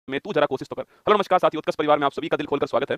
में तू जरा कोशिश तो कर। हेलो नमस्कार साथियों, उत्कर्ष परिवार में आप सभी का दिल खोलकर स्वागत है।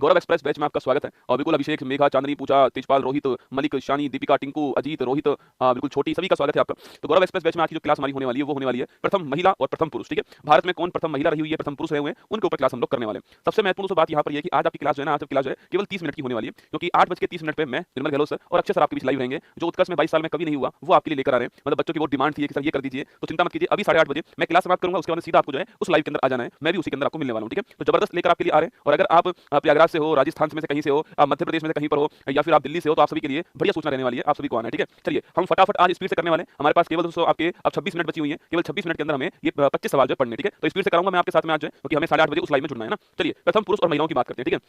गौरव एक्सप्रेस बैच में आपका स्वागत है। और बिल्कुल अभिषेक, मेघा, चांदनी, पूजा, तेजपाल, रोहित, मलिक, शानी, दीपिका, टिंकू, अजीत, रोहित, बिल्कुल छोटी, सभी का स्वागत है आपका। तो गौरव एक्सप्रेस बैच में आज की जो क्लास हमारी होने वाली है वो होने वाली है प्रथम महिला और प्रथम पुरुष। ठीक है, भारत में कौन प्रथम महिला रही हुई है, प्रथम पुरुष रहे हुए हैं, उनके ऊपर क्लास हम लोग करने वाले हैं। सबसे महत्वपूर्ण बात यहाँ पर यह कि आज आपकी क्लास जो है ना, आज क्लास जो है केवल 30 मिनट की होने वाली है, क्योंकि 8:30 पे मैं निर्मल गहलोत सर और अक्षय सर आपके बीच लाइव रहेंगे। जो उत्कर्ष में 22 साल में कभी नहीं हुआ वो आपके लिए लेकर आ रहे हैं। मतलब बच्चों की वो डिमांड थी कि सर ये कर दीजिए, तो चिंता मत कीजिए। अभी 8:30 अभी मैं क्लास समाप्त करूंगा, उसके बाद सीधा आपको जो है उस लाइव के अंदर आ जाना है। मैं भी उसी के अंदर आपको मिलने वाला हूं। ठीक है, तो जबरदस्त लेकर आपके लिए आ रहे हैं। और अगर आप प्रयागराज से हो, राजस्थान में से कहीं से हो, आप मध्य प्रदेश में से कहीं पर हो, या फिर आप दिल्ली से हो, तो आप सभी के लिए बढ़िया सूचना रहने वाली है। आप सभी को आना है। ठीक है, चलिए हम फटाफट आज स्पीड से करने वाले हैं। हमारे पास केवल दोस्तों आपके अब 26 मिनट बची हुई है। केवल 26 मिनट के अंदर हमें ये 25 सवाल जो है पढ़ने। ठीक है, तो स्पीड से कराऊंगा मैं आपके साथ में आज जो है, क्योंकि हमें 8:30 उस लाइव में जुड़ना है ना। चलिए प्रथम पुरुष और महिलाओं की बात करते हैं। ठीक है,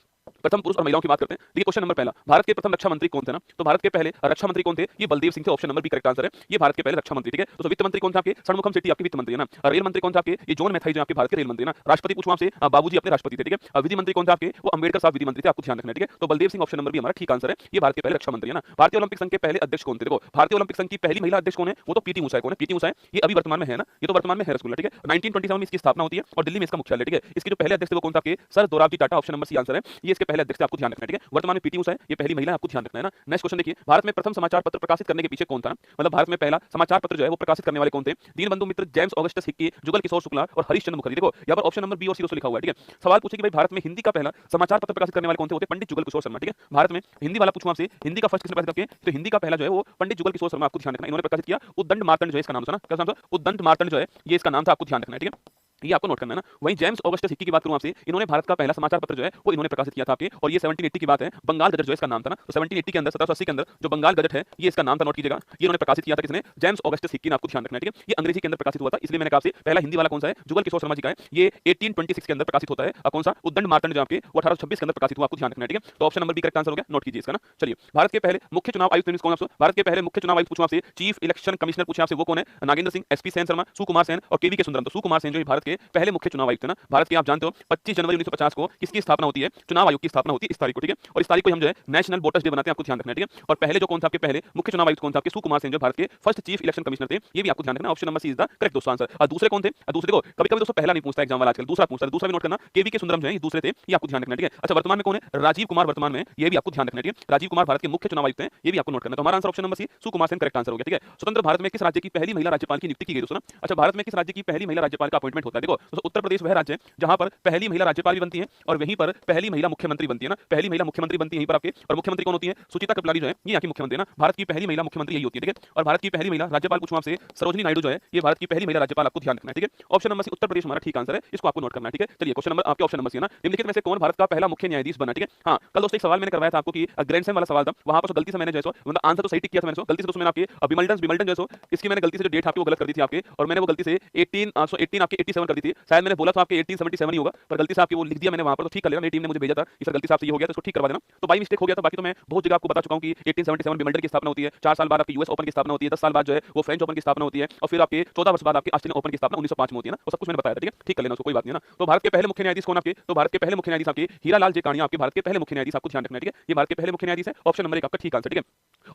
प्रथम पुरुष और महिलाओं की बात करते हैं। देखिए क्वेश्चन नंबर पहला, भारत के प्रथम रक्षा मंत्री कौन थे ना? तो भारत के पहले रक्षा मंत्री कौन थे? ये बलदेव सिंह थे। Option number B correct answer है। ये भारत के पहले रक्षा मंत्री। ठीक है, तो वित्त मंत्री कौन था आपके? षणमुखम शेट्टी आपके वित्त मंत्री है ना। रेल मंत्री कौन था आपके? ये जॉन मैथाई जो आपके भारत के रेल मंत्री है ना। राष्ट्रपति पूछूं आपसे, बाबूजी अपने राष्ट्रपति थे। ठीक है, विधि मंत्री कौन था आपके? वो अंबेडकर साहब विधि मंत्री थे। आपको ध्यान रखना है। ठीक है, तो Baldev Singh option number B हमारा ठीक आंसर है। ये भारत के पहले रक्षा मंत्री है ना। भारतीय ओलंपिक संघ के पहले अध्यक्ष कौन थे? देखो भारतीय ओलंपिक संघ की पहली महिला अध्यक्ष कौन है? वो तो पीटी उषा है। कौन है? पीटी उषा है। ये अभी वर्तमान में है ना, ये तो वर्तमान में है रसगुल्ला। ठीक है, 1927 में इसकी स्थापना होती है और दिल्ली में इसका मुख्यालय। ठीक है, इसके जो पहले अध्यक्ष थे वो कौन था आपके? Sir Dorabji Tata. Option number C answer है। ये इसके पहले अध्यक्ष थे। आपको ध्यान रखना है। ठीक है, वर्तमान में पीटी उषा है, ये पहली महिला है। आपको ध्यान रखना है ना। नेक्स्ट क्वेश्चन देखिए, भारत में प्रथम समाचार पत्र प्रकाशित करने के पीछे कौन था? मतलब भारत में पहला समाचार पत्र जो है वो प्रकाशित करने वाले कौन थे? दीनबंधु मित्र, James Augustus Hickey, Jugal Kishore Shukla और हरीशचंद्र मुखर्जी। देखो यहाँ पर ऑप्शन नंबर बी और सी लिखा हुआ है। ठीक है, सवाल पूछे कि भाई भारत में हिंदी का पहला समाचार पत्र प्रकाशित करने वाले कौन थे? होते पंडित जुगल किशोर शर्मा। ठीक है, भारत में हिंदी वाला पूछूं आपसे, हिंदी का फर्स्ट किसने प्रकाशित किया? तो हिंदी का पहला जो है वो पंडित जुगल किशोर शर्मा। आपको ध्यान रखना है, इन्होंने प्रकाशित किया। उद्दंड मार्तंड जो है इसका नाम था ना, क्या नाम था? उद्दंड मार्तंड जो है ये इसका नाम था। आपको ध्यान रखना है। ठीक है, ये आपको नोट करना है ना। वहीं जेम्स ऑगस्टस हिक्की की बात करूं आपसे, इन्होंने भारत का पहला समाचार पत्र जो है वो इन्होंने प्रकाशित किया था आपके, और ये 1780 की बात है। बंगाल गजट जो है इसका नाम था ना। तो 1780 के अंदर 1780 के अंदर जो बंगाल गजट है ये इसका नाम था। नोट कीजिएगा, ये इन्होंने प्रकाशित किया था किसने? जेम्स ऑगस्टस हिक्की ने। आपको ध्यान रखना है। ठीक है, ये अंग्रेजी के अंदर प्रकाशित हुआ था, इसलिए मैंने कहा आपसे पहला हिंदी वाला कौन सा है? जुगल किशोर शर्मा जी का है। ये 1826 के अंदर प्रकाशित होता है। कौन सा? उद्दंड मार्तंड जो आपके वो 1826 के अंदर प्रकाशित हुआ। आपको ध्यान रखना है। ठीक है, तो option number B correct answer हो गया। नोट कीजिए इसका ना। चलिए, भारत के पहले मुख्य चुनाव आयुक्त कौन है? भारत के पहले मुख्य चुनाव आयुक्त पूछूं आपसे, चीफ इलेक्शन कमिश्नर पूछे आपसे, वो कौन है? नागेंद्र सिंह, एसपी सेन शर्मा, सुकुमार सेन और केवी के सुंदरम। तो सुकुमार सेन जो भारत के पहले मुख्य चुनाव आयुक्त है ना। भारत के आप जानते हो 25 जनवरी 1950 को किसकी स्थापना होती है? चुनाव आयोग की स्थापना होती है इस तारीख को। ठीक है, और इस तारीख को हम जो है नेशनल वोटर्स डे बनाते हैं। आपको ध्यान रखना है। ठीक है, और पहले जो कौन था आपके पहले मुख्य चुनाव आयुक्त कौन था आपके? सुकुमार सेन जो भारत के फर्स्ट चीफ इलेक्शन कमिश्नर थे। ये भी आपको ध्यान रखना। Option number C is the correct दोस्तों आंसर। और दूसरे कौन थे? दूसरे को कभी कभी दोस्तों पहला नहीं पूछता एग्जाम वाला, आजकल दूसरा पूछता है। दूसरा भी नोट करना, केवी के सुंदरम जो है ये दूसरे थे। ये आपको ध्यान रखना है। ठीक है, अच्छा वर्तमान में कौन है? राजीव कुमार वर्तमान में, ये भी आपको ध्यान रखना है। ठीक है, राजीव कुमार भारत के मुख्य चुनाव आयुक्त हैं। ये भी आपको नोट करना है। तो हमारा आंसर ऑप्शन नंबर सी सुकुमार सेन करेक्ट आंसर हो गया। ठीक है, स्वतंत्र भारत में किस राज्य की पहली महिला राज्यपाल की नियुक्ति की गई दोस्तों? अच्छा, भारत में किस राज्य की पहली महिला राज्यपाल का अपॉइंटमेंट होता है? देखो दोस्तों, उत्तर प्रदेश वह राज्य है जहां पर पहली महिला राज्यपाल भी बनती है और वहीं पर पहली महिला मुख्यमंत्री बनती है ना। पहली महिला मुख्यमंत्री बनती है यहीं पर आपके, और मुख्यमंत्री कौन होती है? सुचिता कृपलानी जो है ये यहाँ की मुख्यमंत्री है ना। भारत की पहली महिला मुख्यमंत्री यही होती है। ठीक है, और भारत की पहली महिला राज्यपाल पूछूं आपसे, सरोजिनी नायडू जो है ये भारत की पहली महिला राज्यपाल। आपको ध्यान रखना है। ठीक है, ऑप्शन नंबर सी उत्तर प्रदेश हमारा ठीक आंसर है। इसको आपको नोट करना है। ठीक है, चलिए क्वेश्चन नंबर आपके ऑप्शन नंबर सी है ना, निम्नलिखित में से कौन भारत का पहला मुख्य न्यायाधीश बना? ठीक है, हाँ कल दोस्तों एक सवाल मैंने करवाया था आपको कि ग्रैंड सैम वाला सवाल था, वहां पर गलती से मैंने जैसो मतलब आंसर तो सही टिक किया था मैंने, गलती से दोस्तों मैंने आपके विमल्टन जैसो इसकी मैंने गलती से जो डेट आपकी वो गलत कर दी थी आपके, और मैंने वो गलती से 18 आपके 87 कर दी थी। शायद मैंने बोला था आपके 1877 ही होगा, पर गलती से आपके वो लिख दिया मैंने वहां पर। तो ठीक कर लेना, मेरी टीम ने मुझे भेजा था इस गलती से आपसे ये हो गया, तो इसको ठीक करवा देना। तो बाई मिस्टेक हो गया था। बाकी तो मैं बहुत जगह आपको बता चुका हूं कि 1877 विमल्टन की स्थापना होती है। 4 साल बाद आपकी यूएस ओपन की स्थापना होती है। 10 साल बाद जो है वो फ्रेंच ओपन की स्थापना होती है, और फिर आपके 14 वर्ष बाद आपके ऑस्ट्रेलियन ओपन की स्थापना 1905 में होती है ना। वो सब कुछ मैंने बताया था। ठीक है, ठीक कर लेना उसको, कोई बात नहीं है ना। तो भारत के पहले मुख्य न्यायाधीश कौन आपके? तो भारत के पहले मुख्य न्यायाधीश आपके हीरालाल जे कानिया आपके भारत के पहले मुख्य न्यायाधीश। आपको ध्यान रखना है। ठीक है, ये भारत के पहले मुख्य न्यायाधीश है। ऑप्शन नंबर 1 आपका ठीक आंसर। ठीक है,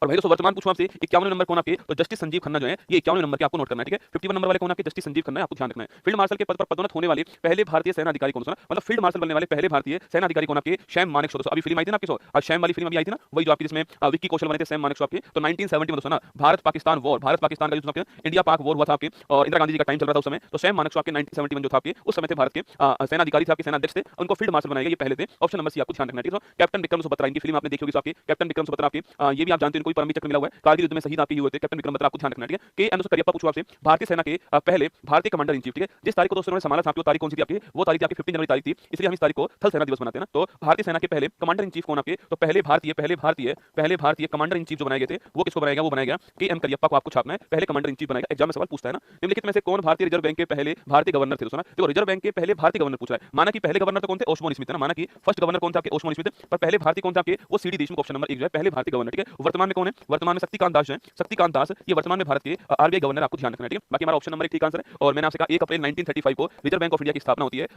और भाई दोस्तों वर्तमान पूछूं आपसे 51वें नंबर कौन आपके? तो जस्टिस संजीव खन्ना जो है ये 51वें नंबर के, आपको नोट करना है। ठीक है, 51 नंबर वाले कौन आपके? जस्टिस संजीव खन्ना है। आपको ध्यान रखना है। फील्ड मार्शल के पद पर पदोन्नत होने वाले पहले भारतीय सेना अधिकारी कौन सा? मतलब फील्ड मार्शल बनने वाले पहले भारतीय सेना अधिकारी कौन आपके? सैम मानेकशॉ। अभी फिल्म आई थी ना आपकी, आज सैम वाली फिल्म अभी आई थी ना, वही जो आपकी जिसमें विक्की कौशल बने थे, सैम मानेकशॉ आपके। तो 1970 में दोस्तों ना भारत पाकिस्तान वॉर, भारत पाकिस्तान का जो इंडिया पाक वॉर हुआ था आपके, और इंदिरा गांधी जी का टाइम चल रहा था उस समय। तो सैम मानेकशॉ आपके 1971 जो था आपके उस समय थे भारत के सेना अधिकारी थे, आपके सेना अध्यक्ष थे, उनको फील्ड मार्शल बनाया गया, ये पहले थे। ऑप्शन नंबर सी आपको ध्यान रखना है। ठीक है, कैप्टन विक्रम बत्रा, इनकी फिल्म आपने देखी होगी आपके, कैप्टन विक्रम बत्रा आपके, ये भी आप जानते हैं इनको परमवीर चक्र मिला हुआ है, कारगिल युद्ध में शहीद आपके हुए थे कैप्टन विक्रम बत्रा। आपको ध्यान रखना है। ठीक है, के एन करियप्पा पूछूं आपसे, भारतीय सेना के पहले भारतीय कमांडर इन चीफ। ठीक है, जिस तारीख को दोस्तों ने संभाला था आपकी, वो तारीख कौन सी थी आपकी? वो तारीख आपकी 15 जनवरी तारीख थी, इसलिए हम इस तारीख को थल सेना दिवस मनाते हैं ना। तो भारतीय सेना के पहले कमांडर इन चीफ कौन आपके? तो पहले भारतीय कमांडर इन चीफ जो बनाए गए थे वो किसको बनाया गया? वो बनाया गया के एम करियप्पा को। आपको छापना है, पहले कमांडर इन चीफ बनाएगा। एग्जाम में सवाल पूछता है ना, निम्नलिखित में से कौन भारतीय रिजर्व बैंक के पहले भारतीय गवर्नर थे? दोस्तों देखो, रिजर्व बैंक के पहले भारतीय गवर्नर पूछ रहा है। माना कि पहले गवर्नर तो कौन थे? ओस्मान स्मिथ है ना। माना कि फर्स्ट गवर्नर कौन था आपके? ओस्मान स्मिथ। पर पहले भारतीय कौन था आपके? वो सीडी देशमुख। ऑप्शन नंबर 1 जो है पहले भारतीय गवर्नर। ठीक है, वर्तमान में कौन है? वर्तमान में शक्तिकांत दास जो है, शक्तिकांत दास ये वर्तमान में भारत के आरबीआई गवर्नर। आपको ध्यान रखना है। ठीक है, बाकी हमारा ऑप्शन नंबर 1 ठीक आंसर है। और मैंने आपसे कहा 1 अप्रैल 1935 को रिजर्व बैंक ऑफ इंडिया की स्थापना होती है,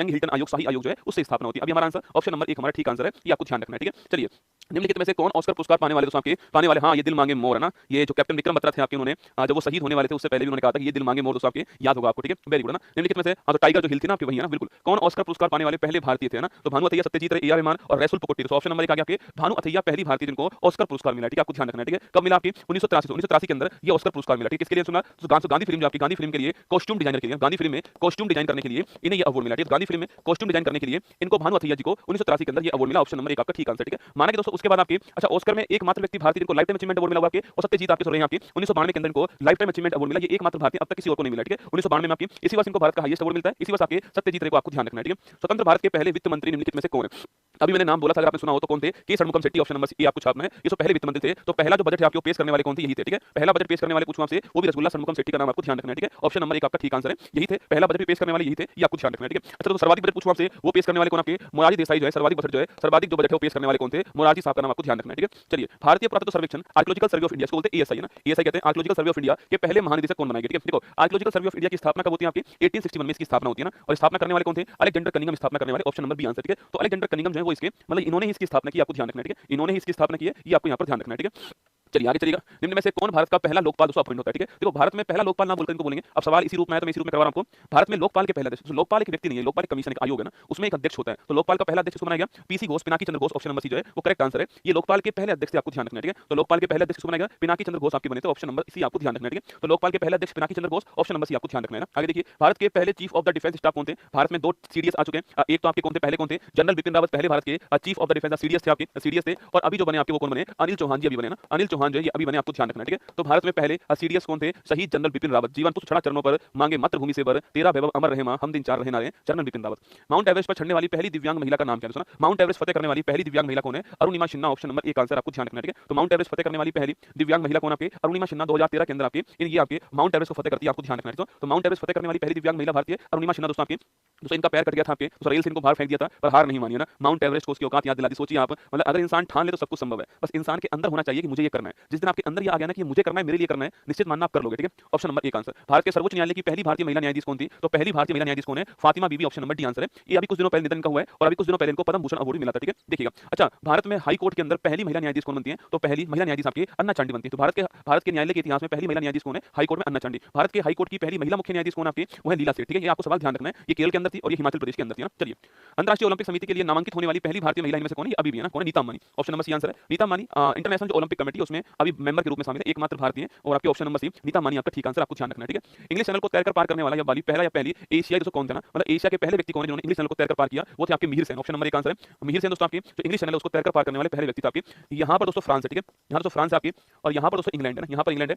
यंग हिल्टन आयोग, शाही आयोग जो है उससे स्थापना होती है। अभी हमारा आंसर ऑप्शन नंबर 1 हमारा ठीक आंसर है, ये आपको ध्यान रखना है। ठीक है, चलिए निम्नलिखित में से कौन ऑस्कर पुरस्कार पाने वाले हाँ ये दिल मांगे मोर है ना, ये जो कैप्टन विक्रम बत्रा थे आपके, उन्होंने जब वो शहीद होने वाले थे उससे पहले भी उन्होंने कहा था कि ये दिल मांगे मोर, दोस्तों आपके याद होगा आपको, ठीक है, वेरी गुड ना। निम्नलिखित में से हाँ तो टाइगर जो हिल थी ना आपके, वही है ना, बिल्कुल। कौन ऑस्कर पुरस्कार पाने वाले पहले भारतीय थे ना, तो भानु अथैया, सत्यजीत रे, ए आर रहमान और रैसुल पुकोटी। तो ऑप्शन नंबर 1 आ गया आपके भानु अथैया, पहली भारतीय जिनको ऑस्कर पुरस्कार मिला, ठीक है, आपको ध्यान रखना है, ठीक है। कब मिला आपकी 1983 के अंदर ये ऑस्कर पुरस्कार मिला, ठीक है। किसके लिए सुना, तो गांधी फिल्म जो आपकी, गांधी फिल्म के लिए कॉस्ट्यूम डिजाइनर के लिए, गांधी फिल्म में कॉस्ट्यूम डिजाइन करने के लिए इन्हें ये अवार्ड मिला, ठीक है। गांधी फिल्म में कॉस्ट्यूम डिजाइन करने के लिए इनको भानु अथैया जी को 1983 के अंदर ये अवार्ड मिला। ऑप्शन नंबर 1 आपका ठीक आंसर, ठीक है। माना कि दोस्तों उसके बाद आपकी अच्छा ऑस्कर में एकमात्र व्यक्ति भारतीय जिनको लाइफ टाइम अचीवमेंट अवार्ड मिला हुआ आपके, और सत्यजीत आपके सुन रहे हैं आपकी 1992 के अंदर इनको लाइफ टाइम अचीवमेंट अवार्ड मिला, ये एकमात्र भारतीय, अब तक किसी और को नहीं मिला, ठीक है। 1992 में आपकी इसी वर्ष इनको भारत का हाईएस्ट अवार्ड मिलता है, इसी वर्ष आपके सत्यजीत रे को आपको ध्यान रखना है, ठीक है। स्वतंत्र भारत के पहले वित्त मंत्री निम्नलिखित में से कौन है। अभी मैंने नाम बोला था, अगर आपने सुना हो तो कौन थे, के Shanmugam Shetty. Option number A आपको छापना है, ये तो पहले वित्त मंत्री थे। तो पहला जो बजट है आपको पेश करने वाले कौन थे, यही थे, ठीक है। पहला बजट पेश करने वाले पूछूं आपसे, वो भी रसगुल्ला षणमुगम शेट्टी का नाम आपको ध्यान रखना है, ठीक है। ऑप्शन नंबर 1 आपका ठीक आंसर है, यही थे, पहला बजट पेश करने वाले यही थे, ये आपको ध्यान रखना है, ठीक है। अच्छा तो सर्वाधिक बजट पूछूं आपसे, वो पेश करने वाले कौन आपके, मोरारजी देसाई जो है, सर्वाधिक बजट जो है, सर्वाधिक जो बजट है वो पेश करने वाले कौन थे, मोरारजी साहब का नाम आपको ध्यान रखना है, ठीक है। चलिए, भारतीय पुरातत्व सर्वेक्षण आर्कियोलॉजिकल सर्वे ऑफ इंडिया को बोलते हैं एएसआई है ना, एएसआई कहते हैं, आर्कियोलॉजिकल सर्वे ऑफ इंडिया के पहले महानिदेशक कौन बनाए गए, ठीक है। देखो आर्कियोलॉजिकल सर्वे ऑफ इंडिया की स्थापना कब होती है आपकी 1861 में इसकी स्थापना होती है ना, और स्थापना करने वाले कौन थे, अलेक्जेंडर कनिंघम स्थापना करने वाले। ऑप्शन नंबर बी आंसर, ठीक है। तो अलेक्जेंडर कनिंघम जो है वो इसके मतलब इन्होंने ही इसकी स्थापना की, आपको ध्यान रखना है, ठीक है। इन्होंने ही इसकी स्थापना की है, ये आपको यहाँ पर ध्यान रखना है, ठीक है। चलिए आगे चलिएगा, निम्न में से कौन भारत का पहला लोकपाल दोस्तों अपॉइंट होता है, ठीक है। देखो भारत में पहला लोकपाल नाम बोलकर इनको बोलेंगे। अब सवाल इसी रूप में है तो मैं इसी रूप में करवा रहा हूं आपको। भारत में लोकपाल के पहला अध्यक्ष, तो लोकपाल एक व्यक्ति नहीं है, लोकपाल एक कमीशन, एक आयोग है ना, उसमें एक अध्यक्ष होता है। तो लोकपाल का पहला अध्यक्ष बनाया गया PC Ghosh, Pinaki Chandra Ghosh. Option number सी जो है वो करेक्ट आंसर है, ये लोकपाल के पहले अध्यक्ष, आपको ध्यान रखना है, ठीक है। तो लोकपाल के पहले अध्यक्ष बनाया गया पिनाकी चंद्र घोष आपके बने थे, ऑप्शन नंबर सी आपको ध्यान रखना है, ठीक है। तो लोकपाल के पहले अध्यक्ष पिनाकी चंद्र घोष, ऑप्शन नंबर सी आपको ध्यान रखना है ना। आगे देखिए, भारत के पहले chief of the defence staff कौन थे। भारत में 2 सीडीएस आ चुके हैं, एक तो आपके कौन थे, पहले कौन थे, जनरल बिपिन रावत पहले भारत के chief of the defence CDS थे, आपके सीडीएस थे। और अभी जो बने आपके वो कौन बने, अनिल चौहान जी अभी बने ना, अनिल चौहान जो है ये अभी बने, आपको ध्यान रखना है, ठीक है। तो भारत में पहले सीडीएस कौन थे, शहीद जनरल बिपिन रावत। जीवन पुष्ट छड़ा चरणों पर मांगे मातृभूमि से बर, तेरा वैभव अमर रहे मां, हम दिन चार रहे नारे, general Bipin Rawat. Mount Everest पर चढ़ने वाली पहली दिव्यांग महिला का नाम क्या है, सुना। माउंट एवरेस्ट फतेह करने वाली पहली दिव्यांग महिला कौन है, Arunima Sinha. Option number 1 answer, आपको ध्यान रखना है, ठीक है। तो माउंट एवरेस्ट फतेह करने वाली पहली दिव्यांग महिला कौन आपके, अरुणिमा सिन्हा। 2013 के अंदर आपके ये आपके माउंट एवरेस्ट को फतेह करती है, आपको ध्यान रखना है। तो माउंट एवरेस्ट फतेह करने वाली पहली दिव्यांग महिला भारतीय अरुणिमा सिन्हा दोस्तों आपके। दोस्तों इनका पैर कट गया था आपके, तो रेल से इनको बाहर फेंक दिया था, पर हार नहीं मानी है ना। माउंट एवरेस्ट को उसकी औकात याद दिला दी। सोचिए आप, मतलब अगर इंसान ठान ले तो सब कुछ संभव है, बस इंसान के अंदर होना चाहिए कि मुझे ये करना है। जिस दिन आपके अंदर ये आ गया ना कि मुझे करना है, मेरे लिए करना है, निश्चित मानना आप कर लोगे, ठीक है। Option number 1 answer. भारत के सर्वोच्च न्यायालय की पहली भारतीय महिला न्यायाधीश कौन थी, तो पहली भारतीय महिला न्यायाधीश कौन है, फातिमा बीबी। ऑप्शन नंबर डी आंसर है, ये अभी कुछ दिनों पहले निधन का हुआ है, और अभी कुछ दिनों पहले इनको पद्म भूषण अवार्ड मिला था, ठीक है। देखिएगा, अच्छा भारत में हाई कोर्ट के अंदर पहली महिला न्यायाधीश कौन बनती है, तो पहली महिला न्यायाधीश आपकी अन्ना चांडी बनती है। तो भारत के न्यायालय के इतिहास में पहली महिला न्यायाधीश कौन है, हाई कोर्ट में अन्ना चांडी। भारत के हाई कोर्ट की पहली महिला मुख्य न्यायाधीश कौन आपकी, वो है लीला सेठ, ठीक है। ये आपको सवाल ध्यान रखना है, ये केरल के अंदर थी और ये हिमाचल प्रदेश के अंदर थी ना। चलिए, अंतर्राष्ट्रीय ओलंपिक समिति के लिए नामांकित होने वाली पहली भारतीय महिला इनमें से कौन है, अभी भी है ना, कौन है, Nita Ambani. Option number C answer है, नीता अंबानी। इंटरनेशनल जो ओलंपिक कमेटी है उसमें अभी मेंबर के रूप में शामिल है, एकमात्र भारतीय है, और आपके option number C Nita Ambani आपका ठीक आंसर, आपको ध्यान रखना है, ठीक है। इंग्लिश चैनल को तैरकर पार करने वाला या वाली पहला या पहली एशियाई दोस्तों कौन था ना, मतलब एशिया के पहले व्यक्ति कौन है जिन्होंने इंग्लिश चैनल को तैरकर पार किया, वो थे आपके Mihir Sen. Option number 1 answer है, मिहिर सेन दोस्तों आपकी जो इंग्लिश चैनल उसको तैरकर पार करने वाले पहले व्यक्ति थे आपके। यहाँ पर दोस्तों फ्रांस है, ठीक है, यहाँ तो फ्रांस है आपकी, और यहाँ पर दोस्तों इंग्लैंड है ना, यहाँ पर इंग्लैंड है,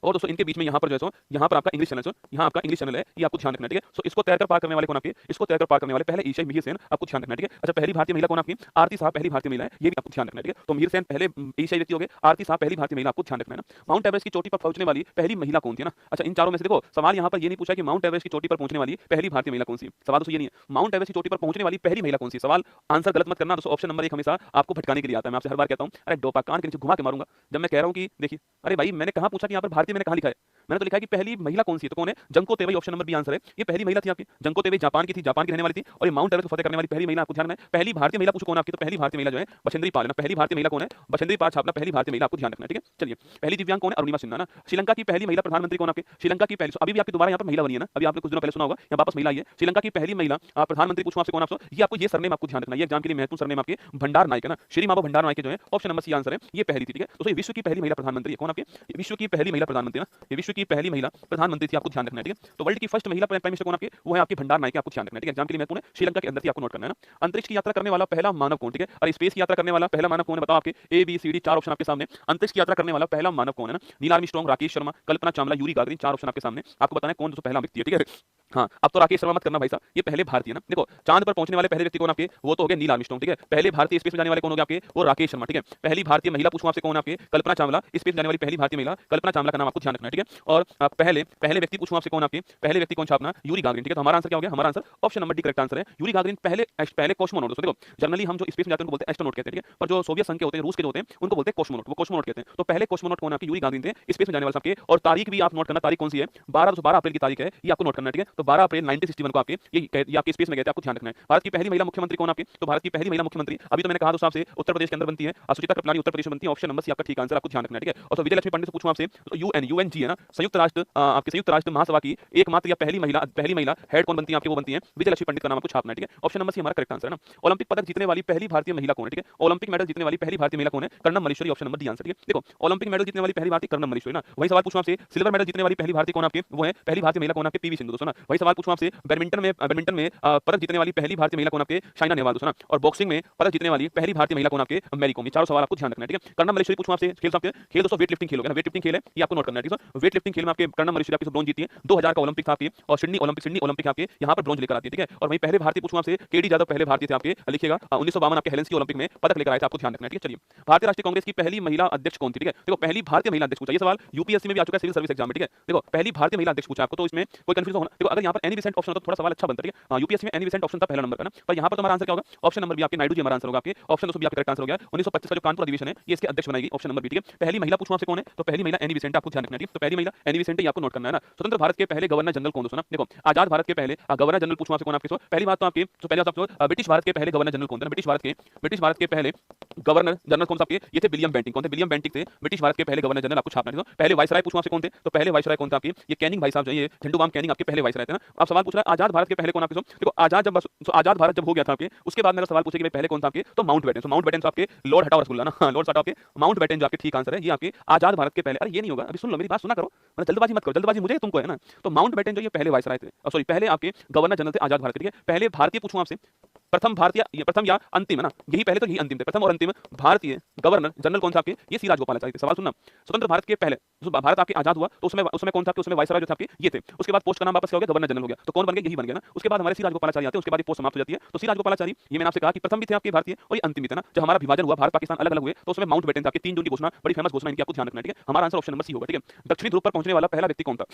और दोस्तों इनके बीच में यहाँ पर जो है यहाँ पर आपका इंग्लिश चैनल, यहाँ आपका इंग्लिश चैनल है, ये आपको ध्यान रखना है, ठीक है। सो इसको तैरकर पार करने वाले कौन आपके, इसको तैरकर पार करने वाले पहले एशियाई मिहिर सेन, आपको ध्यान रखना है, ठीक है। अच्छा पहली भारतीय महिला कौन आपकी, आरती साहब पहली भारतीय महिला है, ये भी आपको ध्यान रखना है, ठीक है। तो मिहिर सेन पहले एशियाई व्यक्ति हो गए, आरती साहब पहली भारतीय महिला, आपको ध्यान रखना है ना। माउंट एवरेस्ट की चोटी पर पहुंचने वाली पहली महिला कौन थी ना। अच्छा इन चारों में से देखो सवाल यहाँ पर ये नहीं पूछा कि माउंट एवरेस्ट की चोटी पर पहुंचने वाली पहली भारतीय महिला कौन सी, सवाल तो ये नहीं है, माउंट एवरेस्ट की चोटी पर पहुंचने वाली पहली महिला कौन सी। सवाल आंसर गलत मत करना दोस्तों, ऑप्शन नंबर 1 हमेशा आपको भटकाने के लिए आता है। मैं आपसे हर बार कहता हूँ, अरे डोपा कान के नीचे घुमा के मारूंगा जब मैं कह रहा हूँ कि देखिए, अरे भाई मैंने कहा पूछा कि यहाँ पर भारतीय मैंने कहा लिखा है, मैंने तो लिखा है कि पहली महिला कौन सी है, तो कौन है, Junko तेवई। Option number B answer है, ये पहली महिला थी आपकी, जंको तेवई जापान की थी, जापान की रहने वाली थी, और ये माउंट एवरेस्ट को फतेह करने वाली पहली महिला, आपको ध्यान में। पहली भारतीय महिला पूछो कौन आपकी, तो पहली भारतीय महिला जो है बछेंद्री पाल है ना, पहली भारतीय महिला कौन है, बछेंद्री पाल छापना पहली भारतीय महिला, आपको ध्यान रखना है, ठीक है। चलिए पहली दिव्यांग कौन है, अरुणिमा सिन्हा ना। श्रीलंका की पहली महिला प्रधानमंत्री कौन आपके, श्रीलंका की पहली, अभी भी आपकी दोबारा यहाँ पर महिला बनी है ना, अभी आपने कुछ दिनों पहले सुना होगा, यहाँ वापस महिला आई है। श्रीलंका की पहली महिला प्रधानमंत्री पूछूं आपसे कौन, आपसे ये आपको ये सरनेम आपको ध्यान रखना है, ये एग्जाम के लिए महत्वपूर्ण सरनेम आपके भंडार नायक है ना, श्री मामा भंडार नायक जो है। ऑप्शन नंबर सी आंसर है, ये पहली थी, ठीक है। तो विश्व की पहली महिला प्रधानमंत्री कौन आपके, विश्व की पहली महिला प्रधानमंत्री ना, ये विश्व की पहली महिला प्रधानमंत्री थी, आपको ध्यान रखना है, ठीक है। तो वर्ल्ड की फर्स्ट महिला प्राइम मिनिस्टर कौन आपके, वो है आपकी भंडार नायक, आपको ध्यान रखना है, ठीक है। एग्जाम के लिए महत्वपूर्ण है, श्रीलंका के अंदर थी, आपको नोट करना है ना। अंतरिक्ष की यात्रा करने वाला पहला मानव कौन, ठीक है, और स्पेस की यात्रा करने वाला पहला मानव कौन है, बताओ आपके A B C D, 4 option आपके सामने। अंतरिक्ष की यात्रा करने वाला पहला मानव कौन है ना, Neil Armstrong, Rakesh Sharma, Kalpana Chawla, Yuri Gagarin, 4 option आपके सामने, आपको बताना है कौन दोस्तों पहला व्यक्ति है, ठीक है। हाँ अब तो राकेश शर्मा मत करना भाई साहब, ये पहले भारतीय ना। देखो चांद पर पहुंचने वाले पहले व्यक्ति कौन आपके, वो तो हो गए नील आर्मस्ट्रांग, ठीक है। पहले भारतीय स्पेस में जाने वाले कौन हो गए आपके, वो राकेश शर्मा, ठीक है। पहली भारतीय महिला पूछूं आपसे कौन आपके, कल्पना चावला, स्पेस में जाने वाली पहली भारतीय महिला कल्पना चावला का नाम आपको ध्यान रखना है, ठीक है। और पहले व्यक्ति पूछूं आपसे कौन आपके, पहले व्यक्ति कौन छापना, यूरी गागरिन, ठीक है। तो हमारा आंसर क्या हो गया, हमारा answer option number D correct answer है, यूरी गागरिन पहले कॉस्मोनॉट। दोस्तों देखो जनरली हम जो स्पेस में जाते हैं उनको बोलते हैं एस्ट्रोनॉट कहते हैं, ठीक है। पर जो सोवियत संघ के होते हैं, रूस के जो होते हैं, उनको बोलते हैं कॉस्मोनॉट, वो कॉस्मोनॉट कहते हैं। तो पहले कॉस्मोनॉट कौन आपके, यूरी गागरिन थे, स्पेस में जाने वाले सबके। और तारीख भी आप नोट करना, तारीख कौन सी है, 12 अप्रैल की तारीख है, ये आपको नोट करना है, ठीक है। तो 12 अप्रैल 1961 को आपके ये आपके स्पेस में गए थे, आपको ध्यान रखना है। भारत की पहली महिला मुख्यमंत्री कौन आपके? तो भारत की पहली महिला मुख्यमंत्री अभी तो मैंने कहा दोस्तों आपसे उत्तर प्रदेश के अंदर बनती है, सुचित्रा कृपलानी उत्तर प्रदेश में बनती है। ऑप्शन नंबर सी आपका ठीक आंसर, आपको ध्यान रखना है, ठीक है। और विजय लक्ष्मी पंडित से पूछूं आपसे, तो यूएनजी है ना, संयुक्त राष्ट्र आपके संयुक्त राष्ट्र महासभा की एकमात्र या पहली महिला हेड कौन बनती है आपके? वो बनती है विजय लक्ष्मी पंडित का नाम आपको छापना है, ठीक है। ऑप्शन नंबर सी हमारा करेक्ट आंसर है ना। ओलंपिक पदक जीतने वाली पहली भारतीय महिला कौन है? ठीक है, ओलंपिक मेडल जीतने वाली पहली भारतीय महिला कौन है? Karnam Malleswari, option number D answer, ठीक है। देखो ओलंपिक मेडल जीतने वाली पहली भारतीय कर्णम मल्लेश्वरी ना। वही सवाल पूछूं आपसे, सिल्वर मेडल जीतने वाली पहली भारतीय कौन आपके? वो है पहली भारतीय महिला कौन आपके? पीवी सिंधु दोस्तों ना। वही सवाल पूछूं आपसे, बैडमिंटन में पदक जीतने वाली पहली भारतीय महिला कौन आपके? साइना नेहवाल दोस्तों ना। और बॉक्सिंग में पदक जीतने वाली पहली भारतीय महिला कौन आपके? मैरी कॉम। ये चारों सवाल आपको ध्यान रखना है, ठीक है। कर्णम मल्लेश्वरी पूछूं आपसे, खेल दोस्तों वेट लिफ्टिंग खेल होगा ना, वेट लिफ्टिंग खेल है, ये आपको नोट करना है, ठीक है। वेट लिफ्टिंग खेल में आपके कर्णम मल्लेश्वरी आपकी ब्रॉन्ज जीती है, 2000 का ओलंपिक था आपके, और सिडनी ओलंपिक आपके यहाँ पर ब्रॉन्ज लेकर आती है, ठीक है। और वहीं पहले भारतीय पूछूं आपसे, केडी यादव पहले भारतीय थे आपके, लिखिएगा 1952 आपके हेलेंसी ओलंपिक में पदक लेकर आए थे, आपको ध्यान रखना है, ठीक है। चलिए, भारतीय राष्ट्रीय कांग्रेस की पहली महिला अध्यक्ष कौन थी? ठीक है, देखो पहली भारतीय महिला अध्यक्ष पूछा, ये सवाल यूपीएससी में भी आ चुका है, सिविल सर्विस एग्जाम में, ठीक है। देखो पहली भारतीय महिला अध्यक्ष पूछा आपको, तो इसमें कोई कंफ्यूजन होना, देखो अगर यहाँ पर एनी बेसेंट ऑप्शन होता तो थोड़ा सवाल अच्छा बनता, ठीक है। यूपीएससी में एनी बेसेंट ऑप्शन था पहला नंबर का ना, पर यहाँ पर तो हमारा आंसर क्या होगा? ऑप्शन नंबर बी आपके नायडू जी हमारा आंसर होगा आपके। ऑप्शन दोस्तों बी आपका करेक्ट आंसर हो गया। 1925 का जो कानपुर अधिवेशन है, ये इसके अध्यक्ष बनाएगी, ऑप्शन नंबर बी, ठीक है। पहली महिला पूछूं आपसे कौन है? तो पहली महिला एनी बेसेंट, आपको ध्यान रखना है, ठीक है। तो पहली महिला एनी बेसेंट है, आपको नोट करना है ना। स्वतंत्र भारत के पहले गवर्नर जनरल कौन दोस्तों ना? देखो आजाद भारत के पहले गवर्नर जनरल पूछूं आपसे कौन आपके? पहली बात तो आपके, तो पहले आप ब्रिटिश भारत के पहले गवर्नर जनरल कौन थे? ब्रिटिश भारत के पहले गवर्नर जनरल कौन सा आपके? ये थे विलियम बेंटिंग। कौन थे? विलियम बेंटिंग थे ब्रिटिश भारत के पहले गवर्नर जनरल, आपको छापना है। पहले वाइसराय पूछूं आपसे कौन थे? तो पहले वाइसराय कौन था आपके? ये कैनिंग भाई साहब, जो ये झंडूबाम कैनिंग आपके पहले वाइसराय थे ना। आप सवाल पूछ रहे हैं आजाद भारत के पहले कौन आपके? देखो आजाद भारत जब हो गया था आपके, उसके बाद मेरा सवाल पूछे कि पहले कौन था आपके? तो माउंट बैटन। तो माउंट बैटन आपके लॉर्ड हटाओ रसगुल्ला ना, लॉर्ड हटाओ आपके माउंट बैटन जो आपके ठीक आंसर है, ये आपके आजाद भारत के पहले। अरे ये नहीं होगा, अभी सुन लो मेरी बात, सुना करो, मतलब जल्दबाजी मत करो, जल्दबाजी मुझे तुमको है ना। तो माउंट बैटन जो ये पहले वाइसराय थे, सॉरी पहले आपके गवर्नर जनरल थे आजाद भारत के, ठीक है। पहले भारतीय पूछूं आपसे, प्रथम भारतीय, ये प्रथम या अंतिम है ना, यही पहले तो यही अंतिम थे, प्रथम और अंतिम भारतीय गवर्नर जनरल कौन था आपके? ये सी राजगोपालाचारी थे। सवाल सुनना, स्वतंत्र भारत के पहले भारत आपके आजाद हुआ तो उसमें कौन था आपके? उसमें वाइसराय जो थे आपके ये थे। उसके बाद पोस्ट का नाम वापस क्या हो गया? गवर्नर जनरल हो गया। तो कौन बन गया? यही बन गया ना। उसके बाद हमारे सी राजगोपालाचारी आते हैं, उसके बाद ये पोस्ट समाप्त हो जाती है। तो सी राजगोपालाचारी, ये मैंने आपसे कहा कि प्रथम भी थे आपके भारतीय और ये अंतिम भी थे ना। जब हमारा विभाजन हुआ, भारत पाकिस्तान अलग अलग हुए, तो उसमें माउंट बैटन था आपके। 3 जून की घोषणा, बड़ी फेमस घोषणा, इनकी आपको ध्यान रखना है, ठीक है। हमारा आंसर ऑप्शन नंबर सी होगा, ठीक है। दक्षिणी ध्रुव पर पहुंचने वाला पहला व्यक्ति कौन था?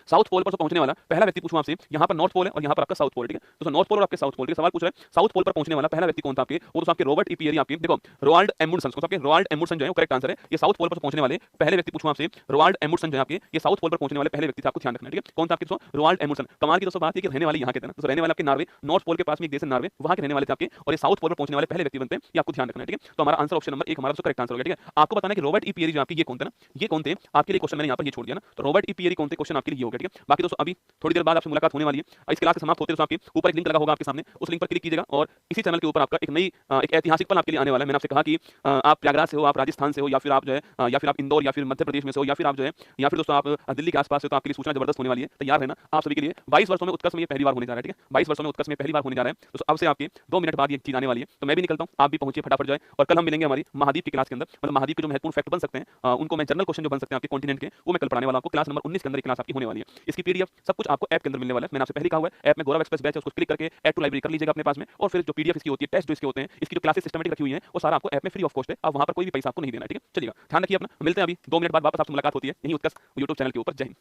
साउथ पोल पर पहुंचने वाला पहला व्यक्ति पूछूं आपसे, यहाँ पर नॉर्थ पोल है और यहाँ पर आपका साउथ पोल, ठीक है। तो नॉर्थ पोल और आपके साउथ पोल के सवाल पूछ रहे हैं। साउथ पोल पर पहुंचने वाला पहला व्यक्ति कौन था आपके? वो तो आपके रॉबर्ट ई पियरी आपके, देखो रोनाल्ड एमुंडसन, आपके रोनाल्ड एमुंडसन जो है करेक्ट आंसर है। ये साउथ पोल पर पहुंचने वाले पहले व्यक्ति पूछूं आपसे, रोनाल्ड एमुंडसन जो है आपके, ये साउथ पोल पर पहुंचने वाले पहले व्यक्ति थे, आपको ध्यान रखना है, ठीक है। कौन था आपके दोस्तों? रोनाल्ड एमुंडसन। कमाल की दोस्तों बात है कि रहने वाले यहाँ के थे ना, तो रहने वाले आपके नार्वे, नॉर्थ पोल के पास में एक देश है नार्वे, वहाँ के रहने वाले थे आपके, और ये साउथ पोल पर पहुंचने वाले पहले व्यक्ति बनते हैं, ये आपको ध्यान रखना है, ठीक है। तो हमारा आंसर ऑप्शन नंबर 1 हमारा करेक्ट आंसर हो गया, ठीक है। आपको बताना है कि रॉबर्ट ई पियरी जो आपके, ये कौन थे ना, ये कौन थे आपके लिए क्वेश्चन मैंने यहाँ पर ये छोड़ दिया ना। तो रॉबर्ट ई पियरी कौन थे, क्वेश्चन आपके लिए ये हो गया, ठीक है। बाकी दोस्तों अभी थोड़ी देर बाद आपसे मुलाकात होने वाली है। इस क्लास के समाप्त होते हैं आपके ऊपर एक लिंक लगा होगा आपके सामने, उस लिंक पर क्लिक कीजिएगा और इसी चैनल के ऊपर आपका एक ऐतिहासिक पल आपके लिए आने वाला है। मैंने आपसे कहा कि आप प्रयागराज से हो, आप राजस्थान से हो, या फिर आप जो है या फिर आप इंदौर या फिर मध्य प्रदेश में से हो, या फिर आप जो है या फिर दोस्तों आप दिल्ली के आसपास से, तो आपके लिए सूचना जबरदस्त होने वाली है। तैयार रहना आप सभी के लिए। 22 वर्षों में उत्कर्ष में ये पहली बार होने जा रहा है, ठीक है। 22 वर्षों में उत्कर्ष में पहली बार होने जा रहा है। तो अब से आपके 2 मिनट बाद ये चीज आने वाली है। तो मैं भी निकलता हूँ, आप भी पहुंचिए फटाफट जाए, और कल हम मिलेंगे हमारी महाद्वीप की क्लास के अंदर। मतलब महाद्वीप के जो महत्वपूर्ण फैक्ट बन सकते हैं, उनको मैं जनरल क्वेश्चन जो बन सकते हैं आपके कॉन्टिनेंट के, वो मैं कल पढ़ाने वाला हूं आपको। क्लास नंबर 19 के अंदर क्लास आपकी होने वाली है। इसकी पीडीएफ सब कुछ आपको ऐप के अंदर मिलने वाला है। मैंने आपसे पहले कहा हुआ है, ऐप में गौरव एक्सप्रेस बैच है, उसको क्लिक करके ऐड टू लाइब्रेरी कर लीजिएगा अपने पास में, और फिर जो पीडीएफ इसकी होती है, टेस्ट जो इसके होते हैं, इसकी जो क्लासेस सिस्टमेटिक रखी हुई है, वो सारा आपको ऐप में फ्री ऑफ कॉस्ट है। आप वहां पर कोई भी पैसा आपको नहीं देना है, ठीक है। चलिएगा, ध्यान रखिए अपना, मिलते हैं अभी 2 मिनट बाद वापस आपसे मुलाकात होती है यही उत्कर्ष यूट्यूब चैनल के ऊपर। जय हिंद।